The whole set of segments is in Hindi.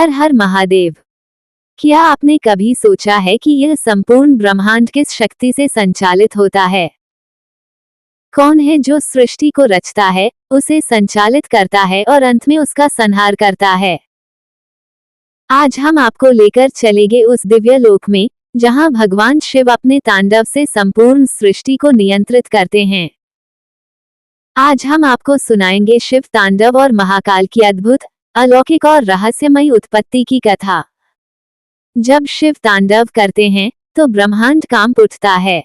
हर हर महादेव। क्या आपने कभी सोचा है कि यह संपूर्ण ब्रह्मांड किस शक्ति से संचालित होता है? कौन है जो सृष्टि को रचता है, उसे संचालित करता है और अंत में उसका संहार करता है? आज हम आपको लेकर चलेंगे उस दिव्य लोक में, जहां भगवान शिव अपने तांडव से संपूर्ण सृष्टि को नियंत्रित करते हैं। आज हम आपको सुनाएंगे शिव तांडव और महाकाल की अद्भुत, अलौकिक और रहस्यमयी उत्पत्ति की कथा। जब शिव तांडव करते हैं तो ब्रह्मांड कांप उठता है।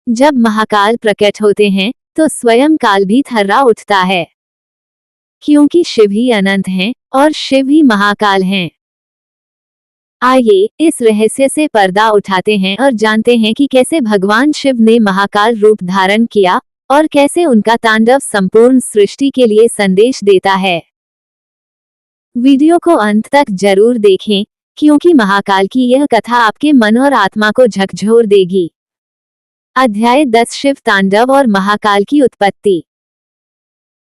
जब महाकाल प्रकट होते हैं तो स्वयं काल भी थर्रा उठता है, क्योंकि शिव ही अनंत हैं और शिव ही महाकाल हैं। आइए इस रहस्य से पर्दा उठाते हैं और जानते हैं कि कैसे भगवान शिव ने महाकाल रूप धारण किया और कैसे उनका तांडव संपूर्ण सृष्टि के लिए संदेश देता है। वीडियो को अंत तक जरूर देखें, क्योंकि महाकाल की यह कथा आपके मन और आत्मा को झकझोर देगी। अध्याय 10 शिव तांडव और महाकाल की उत्पत्ति।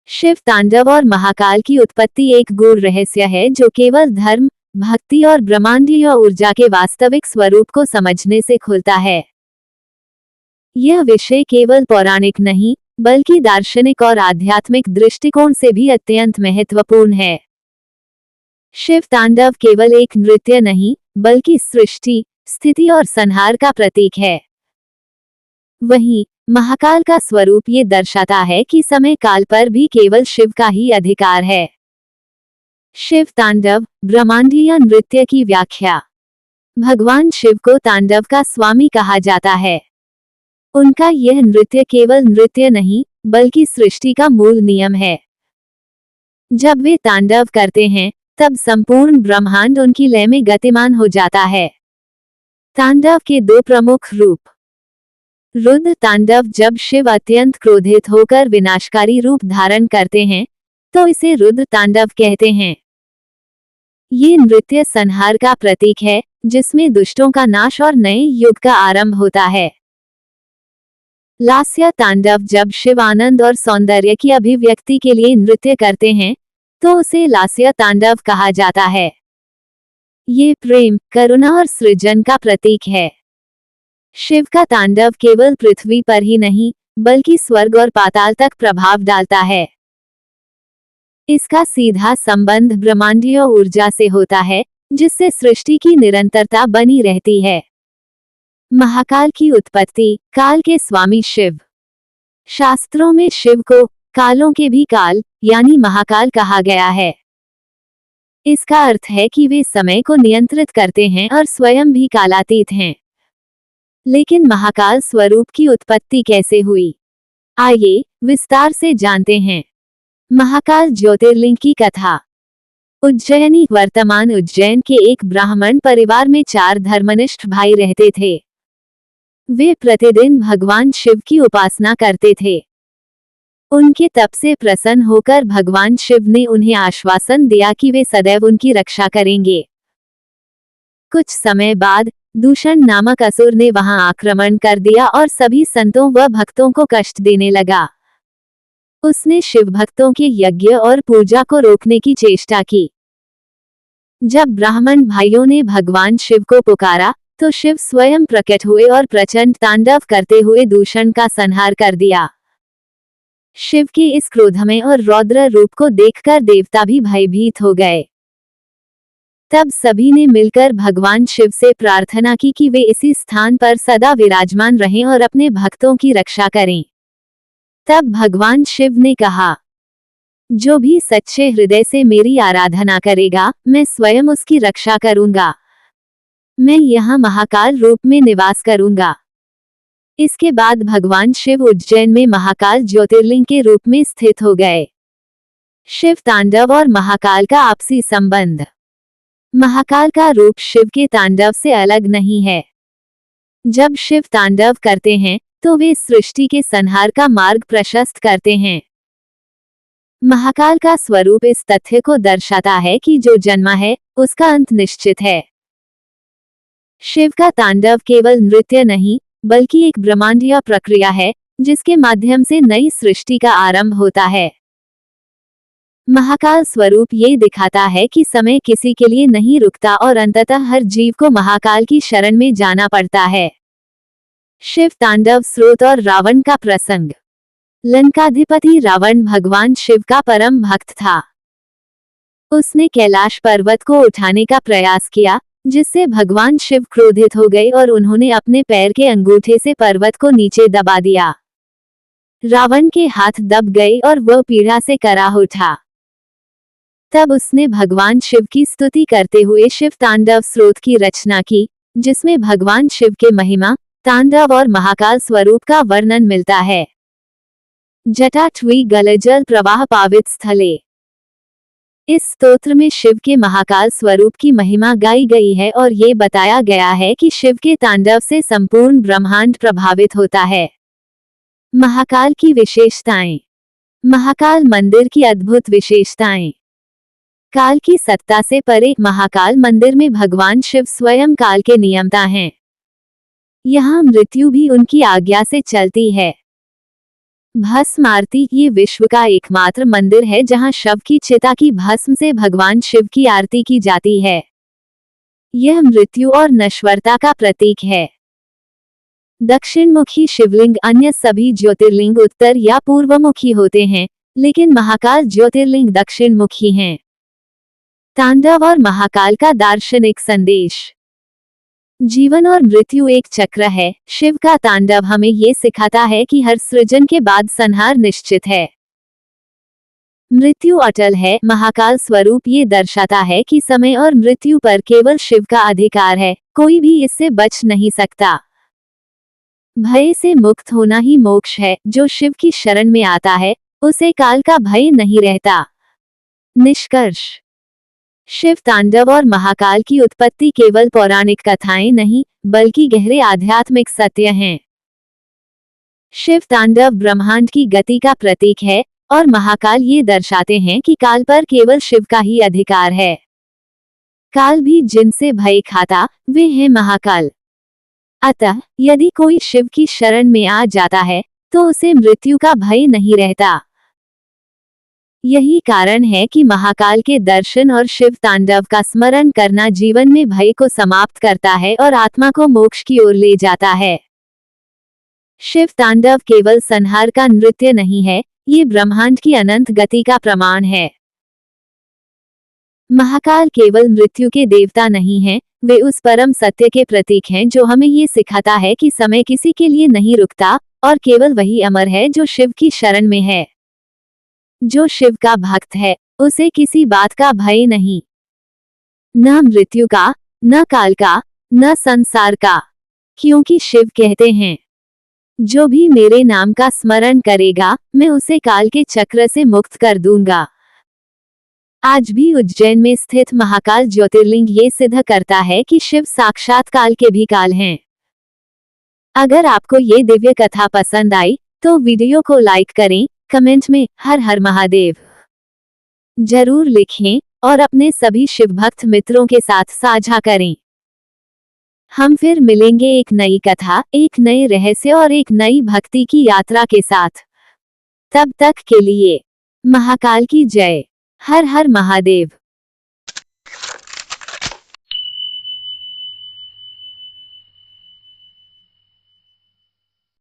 शिव तांडव और महाकाल की उत्पत्ति एक गूढ़ रहस्य है जो केवल धर्म, भक्ति और ब्रह्मांडीय ऊर्जा के वास्तविक स्वरूप को समझने से खुलता है। यह विषय केवल पौराणिक नहीं, बल्कि दार्शनिक और आध्यात्मिक दृष्टिकोण से भी अत्यंत महत्वपूर्ण है। शिव तांडव केवल एक नृत्य नहीं, बल्कि सृष्टि, स्थिति और संहार का प्रतीक है। वहीं महाकाल का स्वरूप ये दर्शाता है कि समय काल पर भी केवल शिव का ही अधिकार है। शिव तांडव, ब्रह्मांडीय नृत्य की व्याख्या। भगवान शिव को तांडव का स्वामी कहा जाता है। उनका यह नृत्य केवल नृत्य नहीं, बल्कि सृष्टि का मूल नियम है। जब वे तांडव करते हैं, तब संपूर्ण ब्रह्मांड उनकी लय में गतिमान हो जाता है। तांडव के दो प्रमुख रूप। रुद्र तांडव। जब शिव अत्यंत क्रोधित होकर विनाशकारी रूप धारण करते हैं, तो इसे रुद्र तांडव कहते हैं। ये नृत्य संहार का प्रतीक है, जिसमें दुष्टों का नाश और नए युग का आरंभ होता है। लास्य तांडव। जब शिव आनंद और सौंदर्य की अभिव्यक्ति के लिए नृत्य करते हैं, तो उसे लास्य तांडव कहा जाता है। ये प्रेम, करुणा और सृजन का प्रतीक है। शिव का तांडव केवल पृथ्वी पर ही नहीं, बल्कि स्वर्ग और पाताल तक प्रभाव डालता है। इसका सीधा संबंध ब्रह्मांडीय ऊर्जा से होता है, जिससे सृष्टि की निरंतरता बनी रहती है। महाकाल की उत्पत्ति। काल के स्वामी शिव। शास्त्रों में शिव को कालों के भी काल, यानी महाकाल कहा गया है। इसका अर्थ है कि वे समय को नियंत्रित करते हैं और स्वयं भी कालातीत हैं। लेकिन महाकाल स्वरूप की उत्पत्ति कैसे हुई? आइए विस्तार से जानते हैं। महाकाल ज्योतिर्लिंग की कथा। उज्जैनी। वर्तमान उज्जैन के एक ब्राह्मण परिवार में 4 धर्मनिष्ठ भाई रहते थे। वे प्रतिदिन भगवान शिव की उपासना करते थे। उनके तप से प्रसन्न होकर भगवान शिव ने उन्हें आश्वासन दिया कि वे सदैव उनकी रक्षा करेंगे। कुछ समय बाद दूषण नामक असुर ने वहां आक्रमण कर दिया और सभी संतों व भक्तों को कष्ट देने लगा। उसने शिव भक्तों के यज्ञ और पूजा को रोकने की चेष्टा की। जब ब्राह्मण भाइयों ने भगवान शिव को पुकारा, तो शिव स्वयं प्रकट हुए और प्रचंड तांडव करते हुए दूषण का संहार कर दिया। शिव के इस क्रोधमय और रौद्र रूप को देखकर देवता भी भयभीत हो गए। तब सभी ने मिलकर भगवान शिव से प्रार्थना की कि वे इसी स्थान पर सदा विराजमान रहें और अपने भक्तों की रक्षा करें। तब भगवान शिव ने कहा, जो भी सच्चे हृदय से मेरी आराधना करेगा, मैं स्वयं उसकी रक्षा करूंगा। मैं यहाँ महाकाल रूप में निवास करूंगा। इसके बाद भगवान शिव उज्जैन में महाकाल ज्योतिर्लिंग के रूप में स्थित हो गए। शिव तांडव और महाकाल का आपसी संबंध। महाकाल का रूप शिव के तांडव से अलग नहीं है। जब शिव तांडव करते हैं, तो वे सृष्टि के संहार का मार्ग प्रशस्त करते हैं। महाकाल का स्वरूप इस तथ्य को दर्शाता है कि जो जन्मा है, उसका अंत निश्चित है। शिव का तांडव केवल नृत्य नहीं, बल्कि एक ब्रह्मांडीय प्रक्रिया है, जिसके माध्यम से नई सृष्टि का आरंभ होता है। महाकाल स्वरूप ये दिखाता है कि समय किसी के लिए नहीं रुकता और अंततः हर जीव को महाकाल की शरण में जाना पड़ता है। शिव तांडव स्रोत और रावण का प्रसंग। लंकाधिपति रावण भगवान शिव का परम भक्त था। उसने कैलाश पर्वत को उठाने का प्रयास किया, जिससे भगवान शिव क्रोधित हो गए और उन्होंने अपने पैर के अंगूठे से पर्वत को नीचे दबा दिया। रावण के हाथ दब गए और वह पीड़ा से कराह उठा। तब उसने भगवान शिव की स्तुति करते हुए शिव तांडव स्रोत की रचना की, जिसमें भगवान शिव के महिमा, तांडव और महाकाल स्वरूप का वर्णन मिलता है। जटाठ्वी गलजल प्रवाह पावित स्थले। इस स्तोत्र में शिव के महाकाल स्वरूप की महिमा गाई गई है और ये बताया गया है कि शिव के तांडव से संपूर्ण ब्रह्मांड प्रभावित होता है। महाकाल की विशेषताएं। महाकाल मंदिर की अद्भुत विशेषताएं। काल की सत्ता से परे महाकाल मंदिर में भगवान शिव स्वयं काल के नियंता हैं। यहाँ मृत्यु भी उनकी आज्ञा से चलती है। भस्म आरती। ये विश्व का एकमात्र मंदिर है जहाँ शव की चिता की भस्म से भगवान शिव की आरती की जाती है। यह मृत्यु और नश्वरता का प्रतीक है। दक्षिणमुखी शिवलिंग। अन्य सभी ज्योतिर्लिंग उत्तर या पूर्वमुखी होते हैं, लेकिन महाकाल ज्योतिर्लिंग दक्षिणमुखी हैं। तांडव और महाकाल का दार्शनिक संदेश। जीवन और मृत्यु एक चक्र है। शिव का तांडव हमें ये सिखाता है कि हर सृजन के बाद संहार निश्चित है। मृत्यु अटल है। महाकाल स्वरूप ये दर्शाता है कि समय और मृत्यु पर केवल शिव का अधिकार है, कोई भी इससे बच नहीं सकता। भय से मुक्त होना ही मोक्ष है। जो शिव की शरण में आता है, उसे काल का भय नहीं रहता। निष्कर्ष। शिव तांडव और महाकाल की उत्पत्ति केवल पौराणिक कथाएं नहीं, बल्कि गहरे आध्यात्मिक सत्य हैं। शिव तांडव ब्रह्मांड की गति का प्रतीक है और महाकाल ये दर्शाते हैं कि काल पर केवल शिव का ही अधिकार है। काल भी जिनसे भय खाता, वे हैं महाकाल। अतः यदि कोई शिव की शरण में आ जाता है, तो उसे मृत्यु का भय नहीं रहता। यही कारण है कि महाकाल के दर्शन और शिव तांडव का स्मरण करना जीवन में भय को समाप्त करता है और आत्मा को मोक्ष की ओर ले जाता है। शिव तांडव केवल संहार का नृत्य नहीं है, ये ब्रह्मांड की अनंत गति का प्रमाण है। महाकाल केवल मृत्यु के देवता नहीं हैं, वे उस परम सत्य के प्रतीक हैं जो हमें ये सिखाता है कि समय किसी के लिए नहीं रुकता और केवल वही अमर है जो शिव की शरण में है। जो शिव का भक्त है, उसे किसी बात का भय नहीं, न मृत्यु का, न काल का, न संसार का, क्योंकि शिव कहते हैं, जो भी मेरे नाम का स्मरण करेगा, मैं उसे काल के चक्र से मुक्त कर दूंगा। आज भी उज्जैन में स्थित महाकाल ज्योतिर्लिंग ये सिद्ध करता है कि शिव साक्षात काल के भी काल हैं। अगर आपको ये दिव्य कथा पसंद आई, तो वीडियो को लाइक करें, कमेंट में हर हर महादेव जरूर लिखें और अपने सभी शिव भक्त मित्रों के साथ साझा करें। हम फिर मिलेंगे एक नई कथा, एक नए रहस्य और एक नई भक्ति की यात्रा के साथ। तब तक के लिए महाकाल की जय। हर हर महादेव।